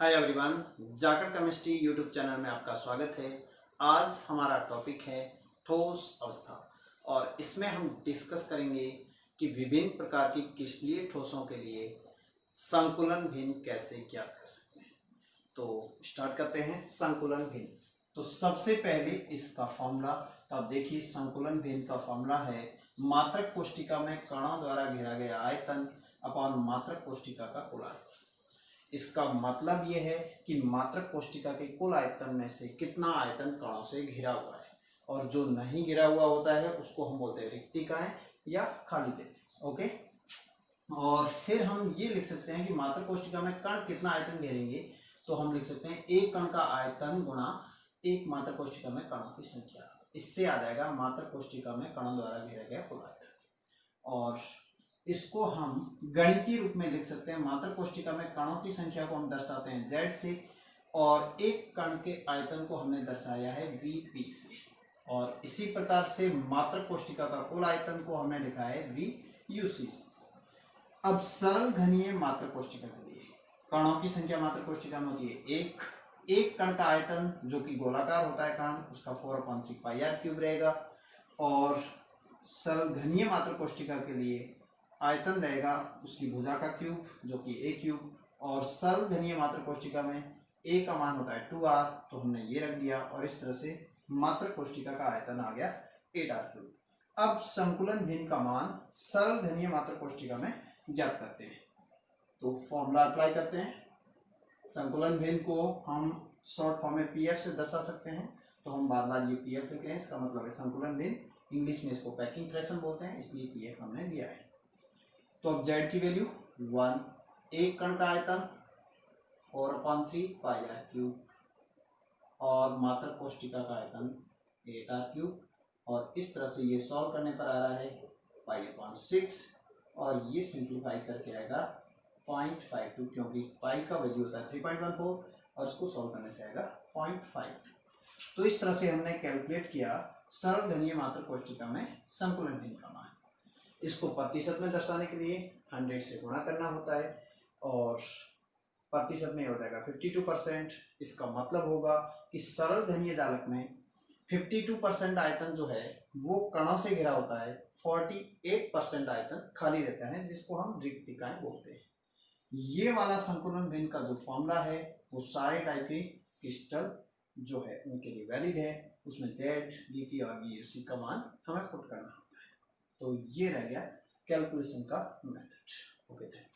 Hi everyone, जाकर chemistry YouTube channel में आपका स्वागत है। आज हमारा टॉपिक है ठोस अवस्था और इसमें हम डिस्कस करेंगे कि विभिन्न प्रकार की क्रिस्टलीय ठोसों के लिए संकुलन भिन्न कैसे ज्ञात कर सकते हैं। तो स्टार्ट करते हैं संकुलन भिन्न। तो सबसे पहले इसका फॉर्मूला, तो आप देखिए संकुलन भिन्न का फॉर्मूला है मात्रक कोष्ठिका में कणों द्वारा घेरा गया आयतन अपॉन मात्रक कोष्ठिका का कुल आयतन। इसका मतलब यह है कि मात्रक कोष्ठिका के कुल आयतन में से कितना आयतन कणों से घिरा हुआ है, और जो नहीं घिरा हुआ होता है उसको हम बोलते हैं रिक्तिकाएं या खाली जगह। ओके, और फिर हम ये लिख सकते हैं कि मात्रक कोष्ठिका में कण कितना आयतन घेरेंगे, तो हम लिख सकते हैं एक कण का आयतन गुणा एक मात्रक कोष्ठिका में कणों की संख्या। इससे आ जाएगा मात्रक कोष्ठिका में कणों द्वारा घेरा गया कुल आयतन। और इसको हम गणितीय रूप में लिख सकते हैं। मात्रक कोष्ठिका में कणों की संख्या को हम दर्शाते हैं Z से, और एक कण के आयतन को हमने दर्शाया है Vp से, और इसी प्रकार से मात्रक कोष्ठिका का कुल आयतन को हमने लिखा है Vuc से। अब सरल घनीय मात्रक कोष्ठिका के लिए कणों की संख्या मात्रक कोष्ठिका में होती है एक कण का आयतन जो कि गोलाकार होता है कण, उसका 4/3 πr³ रहेगा, और सरल घनीय मात्रक कोष्ठिका के लिए आयतन रहेगा उसकी भुजा का क्यूब जो कि a³, और सरल घनीय मात्रक कोष्ठिका में a का मान होता है 2r, तो हमने ये रख दिया, और इस तरह से मात्रक कोष्ठिका का आयतन आ गया 8r³। अब संकुलन भिन्न का मान सरल घनीय मात्रक कोष्ठिका में ज्ञात करते हैं। तो फॉर्मूला अप्लाई करते हैं। संकुलन भिन्न को हम शॉर्ट फॉर्म में pf से दर्शा सकते हैं, तो हम बार बार ये pf लिख रहे हैं। इसका मतलब है संकुलन भिन्न, इंग्लिश में इसको पैकिंग फ्रैक्शन बोलते हैं, इसलिए pf हमने दिया है। तो अब z की वैल्यू 1, एक कण का आयतन 4/3 πr³, और मात्रक कोष्ठिका का आयतन 8r³, और इस तरह से ये सॉल्व करने पर आ रहा है 5/6, और ये सिंप्लीफाई करके आएगा 0.52, क्योंकि पाई का वैल्यू होता है 3.14, और इसको सॉल्व करने से आएगा 0.52। तो इस तरह से हमने कैलकुलेट किया सरल घनीय मात्रक कोष्ठिका में संकुलन भिन्न का मान। इसको प्रतिशत में दर्शाने के लिए 100 से गुणा करना होता है, और प्रतिशत में हो जाएगा 52%। इसका मतलब होगा कि सरल घनीय जालक में 52% आयतन जो है वो कणों से घिरा होता है, 48% आयतन खाली रहता है, जिसको हम रिक्तिकाएं बोलते हैं। ये वाला संकुलन भिन्न का जो फॉर्मूला है वो सारे टाइप के क्रिस्टल जो है उनके लिए वैलिड है। उसमें Z, Vp और Vuc का मान हमें पुट करना होता है। तो ये रह गया कैलकुलेशन का मेथड। Okay, thanks.